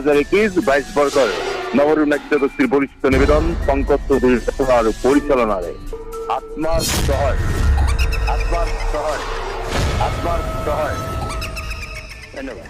2021-22 বৰ্ষৰ নগৰ নাট্য গোষ্ঠীৰ পৰিচিত নিবেদন পংকজ চৌধুৰীৰ আৰু পৰিচালনাৰে আত্মাৰ চহৰ ধন্যবাদ।